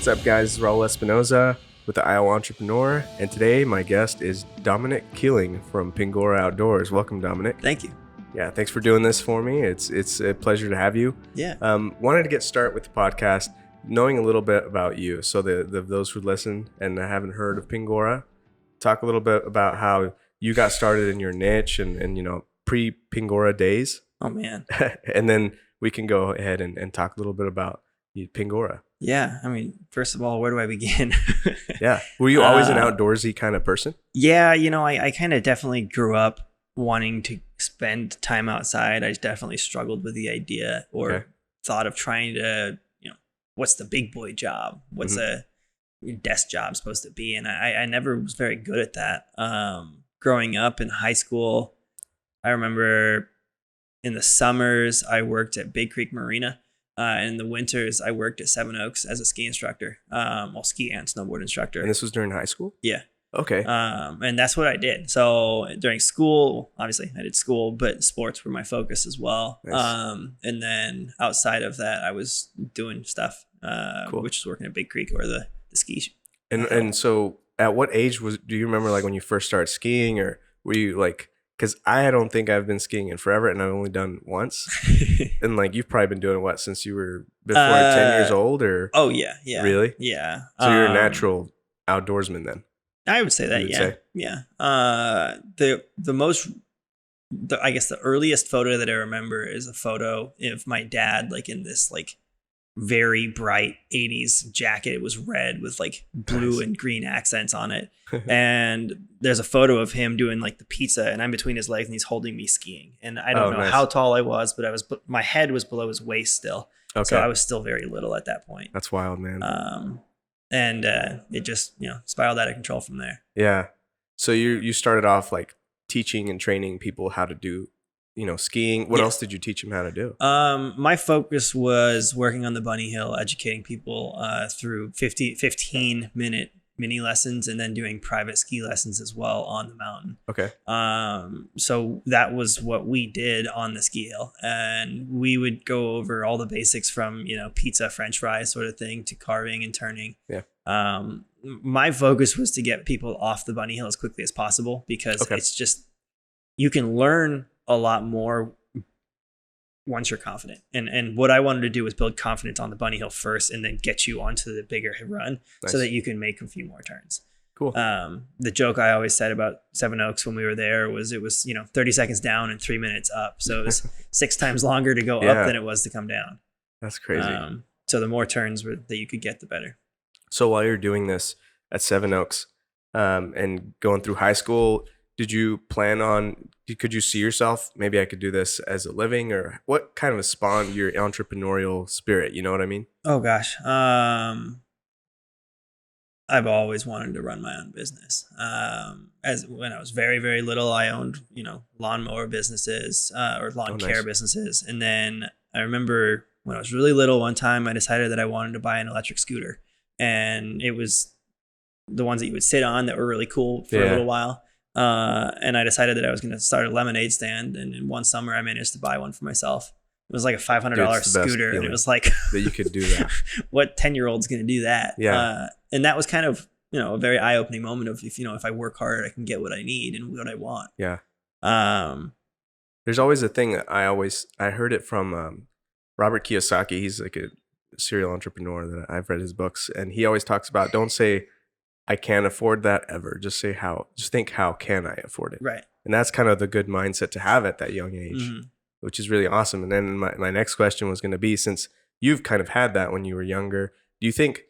What's up, guys? This is Raul Espinoza with the Iowa Entrepreneur, and today my guest is Dominic Keeling from Pingora Outdoors. Welcome, Dominic. Thank you. Yeah, thanks for doing this for me. It's a pleasure to have you. Yeah. Wanted to get started with the podcast, knowing a little bit about you. So those who listen and haven't heard of Pingora, talk a little bit about how you got started in your niche and pre-Pingora days. Oh, man. And then we can go ahead and talk a little bit about Pingora. Yeah. I mean, first of all, where do I begin? Yeah. Were you always an outdoorsy kind of person? Yeah. I kind of definitely grew up wanting to spend time outside. I definitely struggled with the idea or thought of trying to, what's the big boy job? What's a desk job supposed to be? And I never was very good at that. Growing up in high school, I remember in the summers, I worked at Big Creek Marina. And in the winters, I worked at Seven Oaks as a ski instructor, ski and snowboard instructor. And this was during high school? Yeah. Okay. And that's what I did. So during school, obviously I did school, but sports were my focus as well. Nice. And then outside of that, I was doing stuff, Cool. which was working at Big Creek or the ski. And so at what age do you remember like when you first started skiing, or were you like, because I don't think I've been skiing in forever and I've only done once. And like you've probably been doing what since you were before 10 years old, or? Oh yeah. Yeah. Really? Yeah. So you're a natural outdoorsman then? I would say that. would Yeah. say? Yeah. I guess the earliest photo that I remember is a photo of my dad, like in this like very bright 80s jacket. It was red with like blue and green accents on it. And there's a photo of him doing like the pizza, and I'm between his legs and he's holding me skiing. And I don't know how tall I was, but my head was below his waist still. Okay. So I was still very little at that point. That's wild, man. And it just, spiraled out of control from there. Yeah. So you started off like teaching and training people how to do, skiing. What else did you teach them how to do? My focus was working on the bunny hill, educating people through 15-minute mini lessons, and then doing private ski lessons as well on the mountain. Okay. So that was what we did on the ski hill, and we would go over all the basics from, pizza, French fries sort of thing to carving and turning. Yeah. My focus was to get people off the bunny hill as quickly as possible, because it's just, you can learn a lot more once you're confident. And what I wanted to do was build confidence on the bunny hill first, and then get you onto the bigger run. Nice. So that you can make a few more turns. Cool. The joke I always said about Seven Oaks when we were there was, it was, 30 seconds down and 3 minutes up. So it was 6 times longer to go up than it was to come down. That's crazy. So the more turns that you could get, the better. So while you're doing this at Seven Oaks and going through high school, could you see yourself, maybe I could do this as a living, or what kind of spawned your entrepreneurial spirit? You know what I mean? Oh gosh. I've always wanted to run my own business. As when I was very, very little, I owned, lawnmower businesses, or lawn care businesses. And then I remember when I was really little, one time I decided that I wanted to buy an electric scooter, and it was the ones that you would sit on that were really cool for a little while. And I decided that I was going to start a lemonade stand. And in one summer, I managed to buy one for myself. It was like a $500 scooter. And it was like, that you could do that. What 10-year-old's going to do that? Yeah. And that was kind of, a very eye-opening moment of, if I work hard, I can get what I need and what I want. Yeah. There's always a thing that I heard it from Robert Kiyosaki. He's like a serial entrepreneur that I've read his books. And he always talks about, don't say, I can't afford that ever. Just think, how can I afford it? Right. And that's kind of the good mindset to have at that young age, which is really awesome. And then my next question was going to be, since you've kind of had that when you were younger, do you think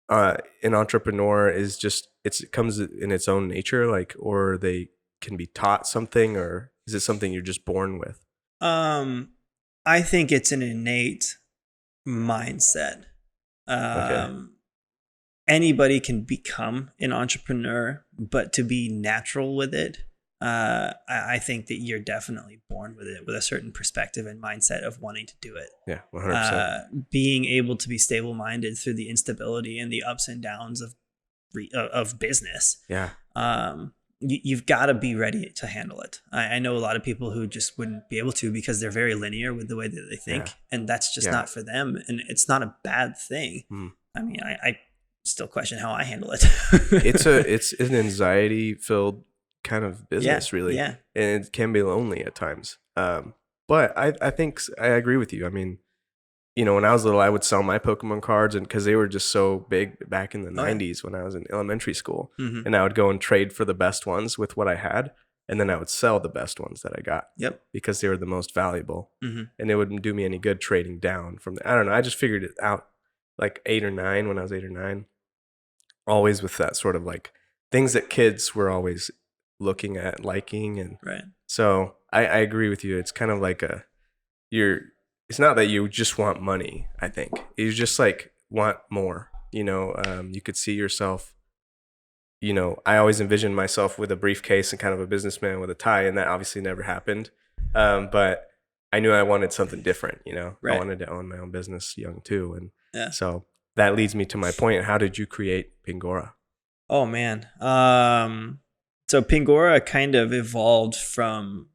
an entrepreneur is just, it comes in its own nature, like, or they can be taught something, or is it something you're just born with? I think it's an innate mindset. Anybody can become an entrepreneur, but to be natural with it, I think that you're definitely born with it, with a certain perspective and mindset of wanting to do it. Yeah, 100%. Being able to be stable-minded through the instability and the ups and downs of business. Yeah. You've got to be ready to handle it. I know a lot of people who just wouldn't be able to, because they're very linear with the way that they think, and that's just not for them. And it's not a bad thing. I mean, still question how I handle it. It's an anxiety filled kind of business, really. Yeah. And it can be lonely at times. But I think I agree with you. I mean, when I was little, I would sell my Pokemon cards, and because they were just so big back in the 90s when I was in elementary school. Mm-hmm. And I would go and trade for the best ones with what I had. And then I would sell the best ones that I got. Yep. Because they were the most valuable. Mm-hmm. And it wouldn't do me any good trading down from I don't know. I just figured it out like 8 or 9 when I was 8 or 9. Always with that sort of like things that kids were always looking at, liking. And right. So I agree with you. It's kind of like it's not that you just want money, I think. You just like want more, you could see yourself, I always envisioned myself with a briefcase and kind of a businessman with a tie, and that obviously never happened. But I knew I wanted something different, Right. I wanted to own my own business young too. And so that leads me to my point. How did you create Pingora? Oh man. So Pingora kind of evolved from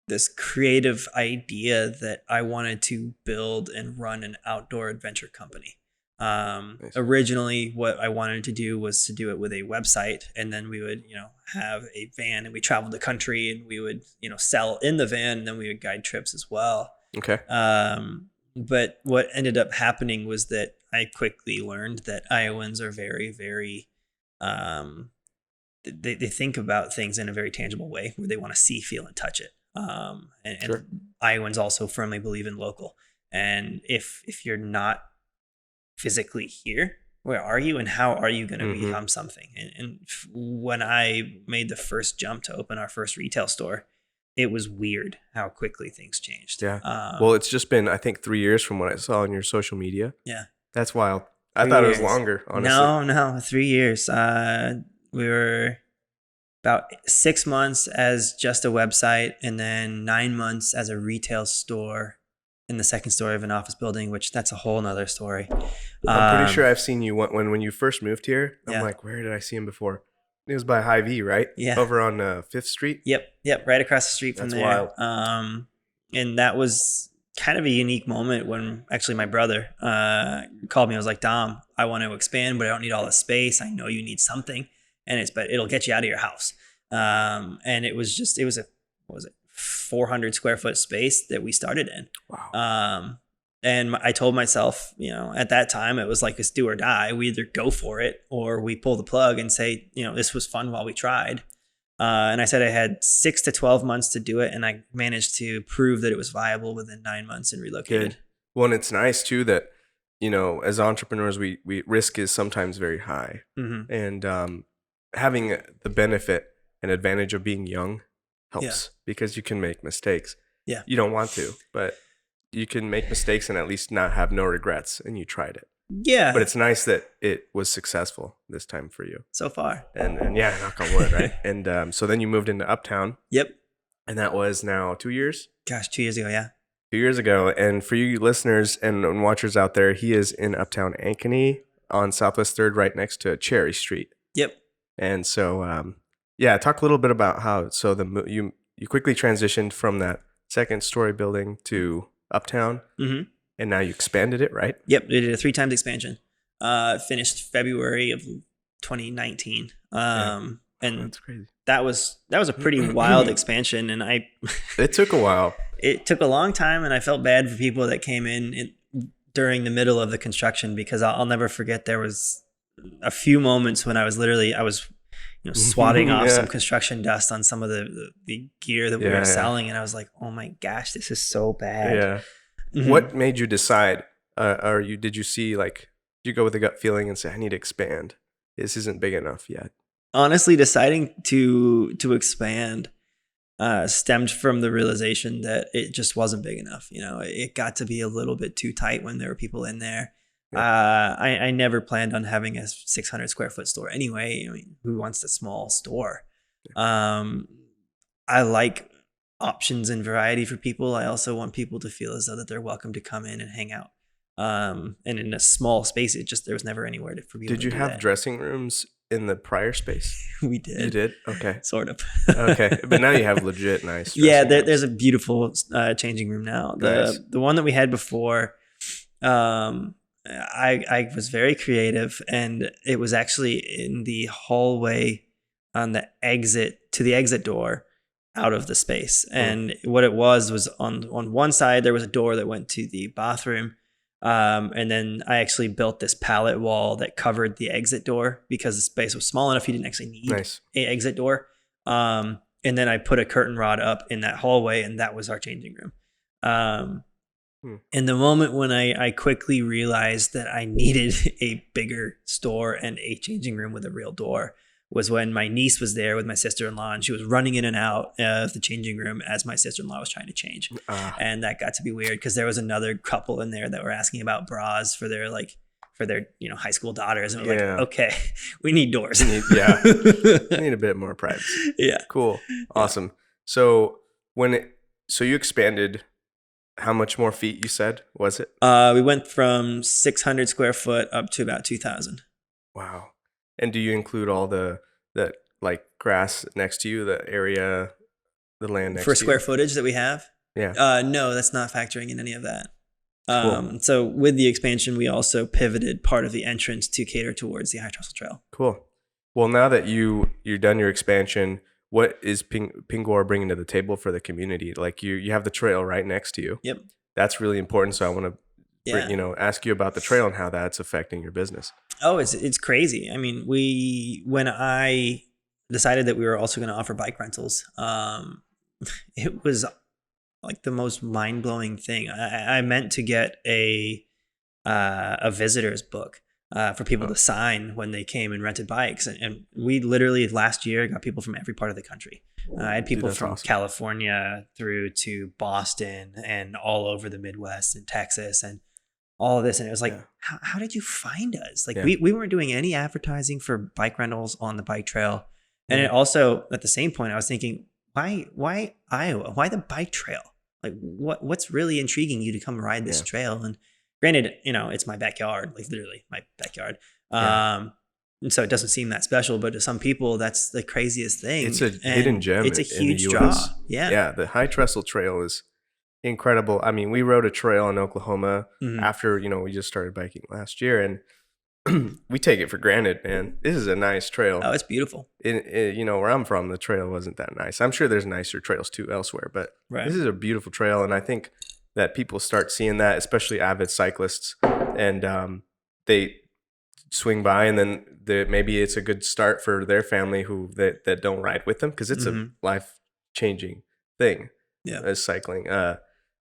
this creative idea that I wanted to build and run an outdoor adventure company. Nice. Originally, what I wanted to do was to do it with a website, and then we would, have a van, and we traveled the country, and we would, sell in the van, and then we would guide trips as well. Okay. But what ended up happening was that I quickly learned that Iowans are very, very, they think about things in a very tangible way where they want to see, feel, and touch it. And Sure. Iowans also firmly believe in local. And if you're not physically here, where are you and how are you going to become something? And when I made the first jump to open our first retail store, it was weird how quickly things changed. Yeah. Well, it's just been, I think, 3 years from what I saw on your social media. Yeah. That's wild. I thought it was longer, honestly. No, 3 years. We were about 6 months as just a website, and then 9 months as a retail store in the second story of an office building, which that's a whole nother story. I'm pretty sure I've seen you when you first moved here. I'm Yeah. like, where did I see him before? It was by Hy-Vee, right? Yeah. Over on 5th Street. Yep, right across the street from That's there. wild. And that was kind of a unique moment when actually my brother called me. I was like, Dom, I want to expand, but I don't need all the space. I know you need something, but it'll get you out of your house. And it was a, what was it, 400 square foot space that we started in. Wow. And I told myself, at that time, it was like it's do or die. We either go for it or we pull the plug and say, this was fun while we tried. And I said I had 6 to 12 months to do it. And I managed to prove that it was viable within 9 months and relocated. Good. Well, and it's nice too that, as entrepreneurs, we risk is sometimes very high. Mm-hmm. And having the benefit and advantage of being young helps because you can make mistakes. Yeah. You don't want to, but you can make mistakes and at least not have no regrets, and you tried it. Yeah. But it's nice that it was successful this time for you. So far. And yeah, knock on wood, right? And so then you moved into Uptown. Yep. And that was now 2 years? Gosh, 2 years ago, yeah. 2 years ago. And for you listeners and watchers out there, he is in Uptown Ankeny on Southwest 3rd, right next to Cherry Street. Yep. And so, talk a little bit about how, so you quickly transitioned from that second story building to Uptown, and now you expanded it, right? Yep, we did a 3 times expansion. Finished February of 2019, and that's crazy. That was a pretty wild expansion, and it took a while. It took a long time, and I felt bad for people that came in during the middle of the construction, because I'll never forget there was a few moments when I was swatting off some construction dust on some of the gear that we were selling. And I was like, oh my gosh, this is so bad. Yeah. Mm-hmm. What made you decide, did you see, like, did you go with a gut feeling and say, I need to expand? This isn't big enough yet. Honestly, deciding to expand stemmed from the realization that it just wasn't big enough. It got to be a little bit too tight when there were people in there. I never planned on having a 600 square foot store anyway. I mean, who wants a small store? I like options and variety for people. I also want people to feel as though that they're welcome to come in and hang out. And in a small space, there was never anywhere for people. Did you have dressing rooms in the prior space? We did. You did? Okay. Sort of. Okay. But now you have legit nice dressing Yeah, rooms. there's a beautiful changing room now. Nice. The one that we had before, I was very creative, and it was actually in the hallway on the exit door out of the space. And what it was on one side, there was a door that went to the bathroom. And then I actually built this pallet wall that covered the exit door because the space was small enough. You didn't actually need an exit door. And then I put a curtain rod up in that hallway, and that was our changing room. And the moment when I quickly realized that I needed a bigger store and a changing room with a real door was when my niece was there with my sister-in-law, and she was running in and out of the changing room as my sister-in-law was trying to change. And that got to be weird because there was another couple in there that were asking about bras for their high school daughters. And we're like, okay, we need doors. We need a bit more privacy. Yeah. Cool. Awesome. So you expanded, how much more feet you said, was it? We went from 600 square foot up to about 2,000. Wow. And do you include all the like grass next to you, the area, the land next to you? For square footage that we have? Yeah. No, that's not factoring in any of that. Cool. So with the expansion, we also pivoted part of the entrance to cater towards the High Trestle Trail. Cool. Well, now that you're done your expansion, what is Pingora bringing to the table for the community? Like you have the trail right next to you. Yep. That's really important. So I want to ask you about the trail and how that's affecting your business. Oh, it's crazy. I mean, when I decided that we were also going to offer bike rentals, it was like the most mind-blowing thing. I meant to get a visitor's book for people to sign when they came and rented bikes. And we literally last year got people from every part of the country. I had people from California through to Boston and all over the Midwest and Texas and all of this. And it was like, how did you find us? Like we weren't doing any advertising for bike rentals on the bike trail. And it also, at the same point, I was thinking, why Iowa? Why the bike trail? Like what's really intriguing you to come ride this trail? And granted, it's my backyard, like literally my backyard. And so it doesn't seem that special, but to some people, that's the craziest thing. It's a hidden gem. It's a huge draw. Yeah. Yeah. The High Trestle Trail is incredible. I mean, we rode a trail in Oklahoma after, we just started biking last year, and we take it for granted, man. This is a nice trail. Oh, it's beautiful. Where I'm from, the trail wasn't that nice. I'm sure there's nicer trails too elsewhere, but this is a beautiful trail. And I think that people start seeing that, especially avid cyclists, and they swing by, and then maybe it's a good start for their family that don't ride with them, because it's a life-changing thing as cycling.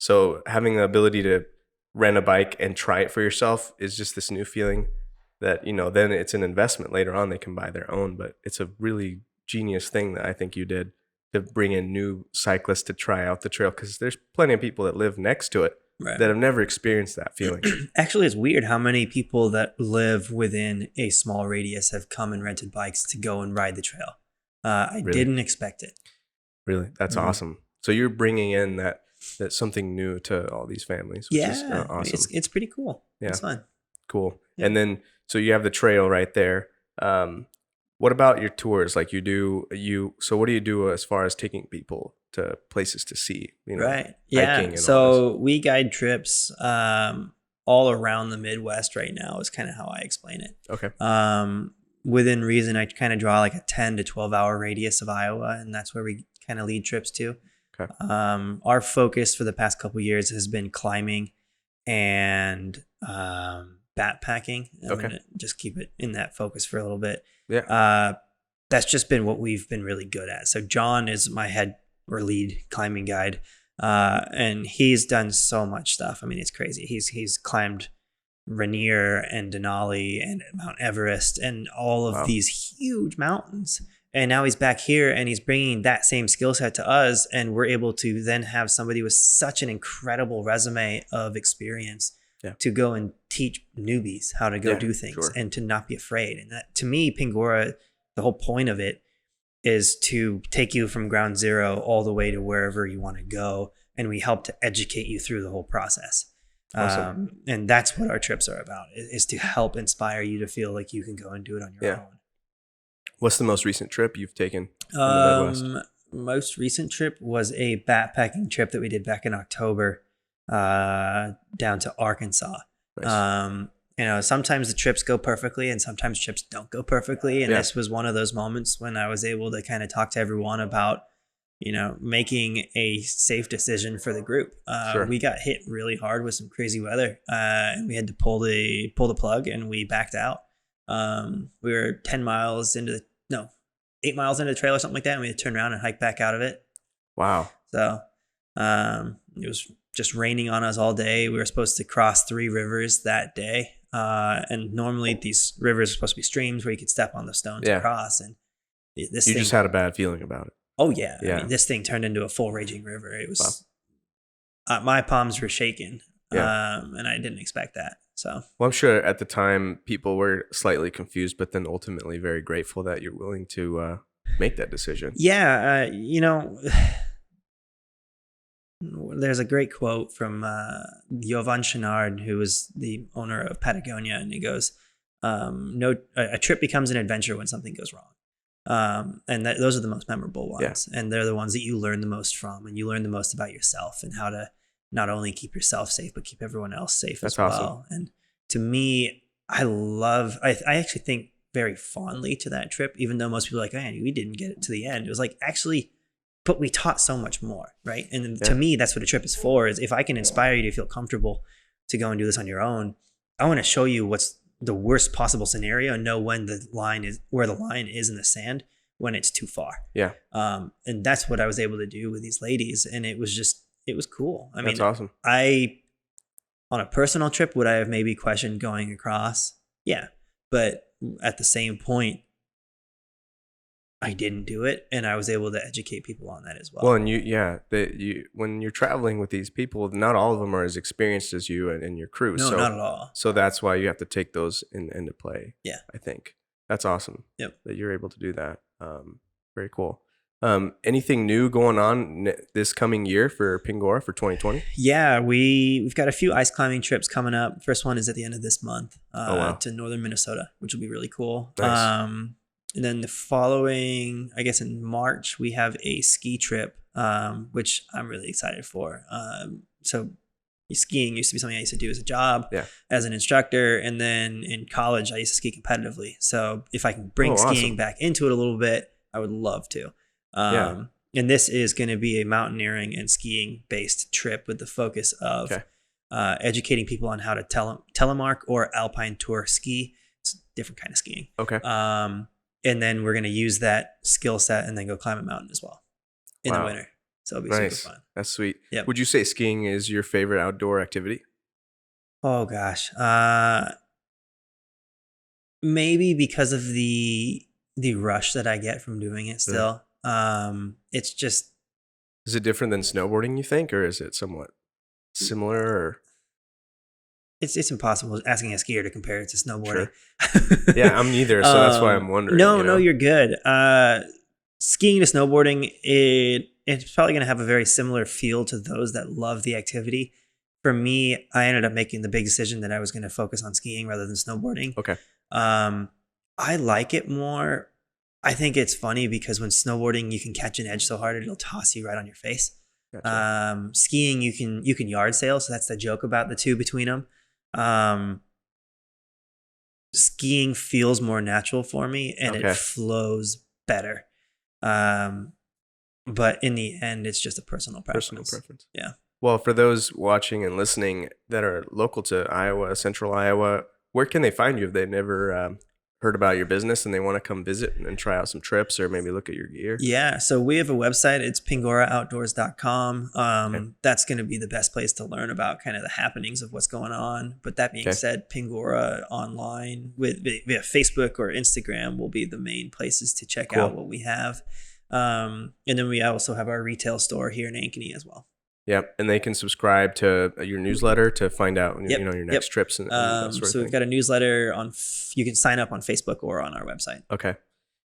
So having the ability to rent a bike and try it for yourself is just this new feeling that, then it's an investment later on. They can buy their own, but it's a really genius thing that I think you did to bring in new cyclists to try out the trail, because there's plenty of people that live next to it that have never experienced that feeling. Actually, it's weird how many people that live within a small radius have come and rented bikes to go and ride the trail. I didn't expect it. Really? That's awesome. So you're bringing in that's something new to all these families, which is awesome. It's pretty cool. Yeah. It's fun. Cool. Yeah. And then, so you have the trail right there. What about your tours? Like so what do you do as far as taking people to places to see, right. Yeah. So we guide trips, all around the Midwest right now is kind of how I explain it. Okay. Within reason, I kind of draw like a 10 to 12 hour radius of Iowa, and that's where we kind of lead trips to. Okay. Our focus for the past couple of years has been climbing and backpacking. I'm gonna just keep it in that focus for a little bit. Yeah. That's just been what we've been really good at. So John is my head or lead climbing guide, and he's done so much stuff. I mean, it's crazy. He's climbed Rainier and Denali and Mount Everest and all of these huge mountains. And now he's back here and he's bringing that same skill set to us. And we're able to then have somebody with such an incredible resume of experience to go and teach newbies how to go do things and to not be afraid. And that, to me, Pingora, the whole point of it is to take you from ground zero all the way to wherever you want to go. And we help to educate you through the whole process. Awesome. And that's what our trips are about, is to help inspire you to feel like you can go and do it on your own. What's the most recent trip you've taken in the Midwest? Most recent trip was a backpacking trip that we did back in October, down to Arkansas. Nice. sometimes the trips go perfectly and sometimes trips don't go perfectly. And this was one of those moments when I was able to kind of talk to everyone about, making a safe decision for the group. We got hit really hard with some crazy weather, and we had to pull the plug, and we backed out. We were 8 miles into the trail or something like that, and we had to turn around and hike back out of it. Wow. So it was just raining on us all day. We were supposed to cross 3 rivers that day. And normally these rivers are supposed to be streams where you could step on the stones to cross. And you just had a bad feeling about it. Oh yeah. I mean, this thing turned into a full raging river. It was, my palms were shaking. And I didn't expect that. So, well, I'm sure at the time people were slightly confused, but then ultimately very grateful that you're willing to make that decision. Yeah. There's a great quote from Jovan Chenard, who was the owner of Patagonia, and he goes, a trip becomes an adventure when something goes wrong. And those are the most memorable ones. And they're the ones that you learn the most from, and you learn the most about yourself and how to not only keep yourself safe, but keep everyone else safe as well. Awesome. And to me, I actually think very fondly to that trip, even though most people are like, oh, we didn't get it to the end. It was like, actually, but we taught so much more, right? And to me, that's what a trip is for, is if I can inspire you to feel comfortable to go and do this on your own, I want to show you what's the worst possible scenario and know when where the line is in the sand when it's too far. Yeah. And that's what I was able to do with these ladies. And it was cool. I mean, that's awesome. On a personal trip, would I have maybe questioned going across? Yeah. But at the same point, I didn't do it, and I was able to educate people on that as well. Well, and when you're traveling with these people, not all of them are as experienced as you and your crew. No, not at all. So that's why you have to take those into play. Yeah, I think that's awesome. Yep, that you're able to do that. Very cool. Anything new going on this coming year for Pingora for 2020? Yeah, we've got a few ice climbing trips coming up. First one is at the end of this month to northern Minnesota, which will be really cool. Nice. And then the following, I guess in March, we have a ski trip, which I'm really excited for. So skiing used to be something I used to do as a job, as an instructor. And then in college, I used to ski competitively. So if I can bring skiing back into it a little bit, I would love to. And this is going to be a mountaineering and skiing based trip with the focus of educating people on how to telemark or alpine tour ski. It's a different kind of skiing. Okay. And then we're going to use that skill set and then go climb a mountain as well in the winter. So it'll be super fun. That's sweet. Yep. Would you say skiing is your favorite outdoor activity? Oh, gosh. Maybe because of the rush that I get from doing it still. It's just... Is it different than snowboarding, you think? Or is it somewhat similar? Or... It's impossible asking a skier to compare it to snowboarding. Sure. Yeah, I'm neither, so that's why I'm wondering. No, you're good. Skiing to snowboarding, it's probably going to have a very similar feel to those that love the activity. For me, I ended up making the big decision that I was going to focus on skiing rather than snowboarding. Okay. I like it more. I think it's funny because when snowboarding, you can catch an edge so hard it'll toss you right on your face. Gotcha. Skiing, you can yard sail, so that's the joke about the two between them. Skiing feels more natural for me and it flows better. But in the end, it's just a personal preference. Yeah. Well, for those watching and listening that are local to Iowa, central Iowa, where can they find you if they've never heard about your business and they want to come visit and try out some trips or maybe look at your gear? Yeah. So we have a website. It's pingora.outdoors.com. That's going to be the best place to learn about kind of the happenings of what's going on. But that being said, Pingora online via Facebook or Instagram will be the main places to check out what we have. And then we also have our retail store here in Ankeny as well. Yep, and they can subscribe to your newsletter to find out your next trips and that sort of thing. We've got a newsletter you can sign up on Facebook or on our website. Okay.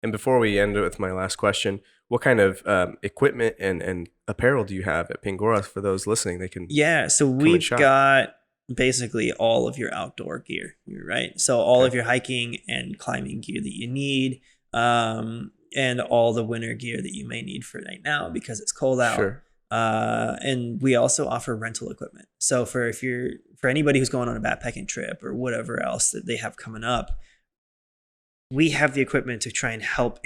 And before we end with my last question, what kind of equipment and apparel do you have at Pingora for those listening? They can so we've got basically all of your outdoor gear, right? So all of your hiking and climbing gear that you need, and all the winter gear that you may need for right now because it's cold out. Sure. And we also offer rental equipment. So for anybody who's going on a backpacking trip or whatever else that they have coming up, we have the equipment to try and help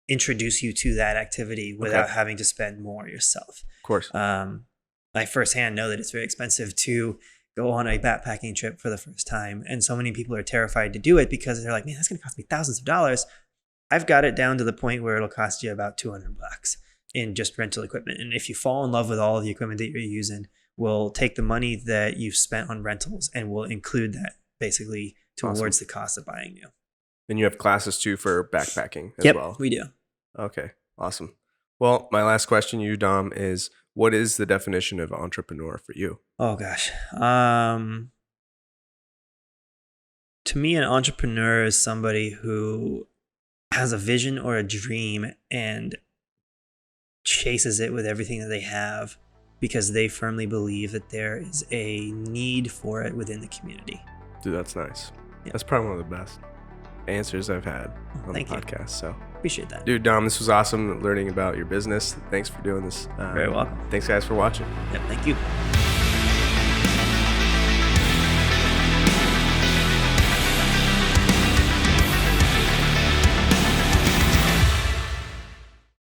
introduce you to that activity without having to spend more yourself. Of course. I firsthand know that it's very expensive to go on a backpacking trip for the first time. And so many people are terrified to do it because they're like, man, that's going to cost me thousands of dollars. I've got it down to the point where it'll cost you about $200 in just rental equipment. And if you fall in love with all of the equipment that you're using, we'll take the money that you've spent on rentals and we'll include that basically towards the cost of buying new. And you have classes too for backpacking as well. Yep, we do. Okay, awesome. Well, my last question to you, Dom, is what is the definition of entrepreneur for you? Oh gosh. To me, an entrepreneur is somebody who has a vision or a dream and chases it with everything that they have because they firmly believe that there is a need for it within the community. Dude, that's nice. Yeah. That's probably one of the best answers I've had on Thank the you. podcast. So Appreciate that. dude, Dom, this was awesome learning about your business. Thanks for doing this. Very welcome. Thanks guys for watching. Yep, thank you.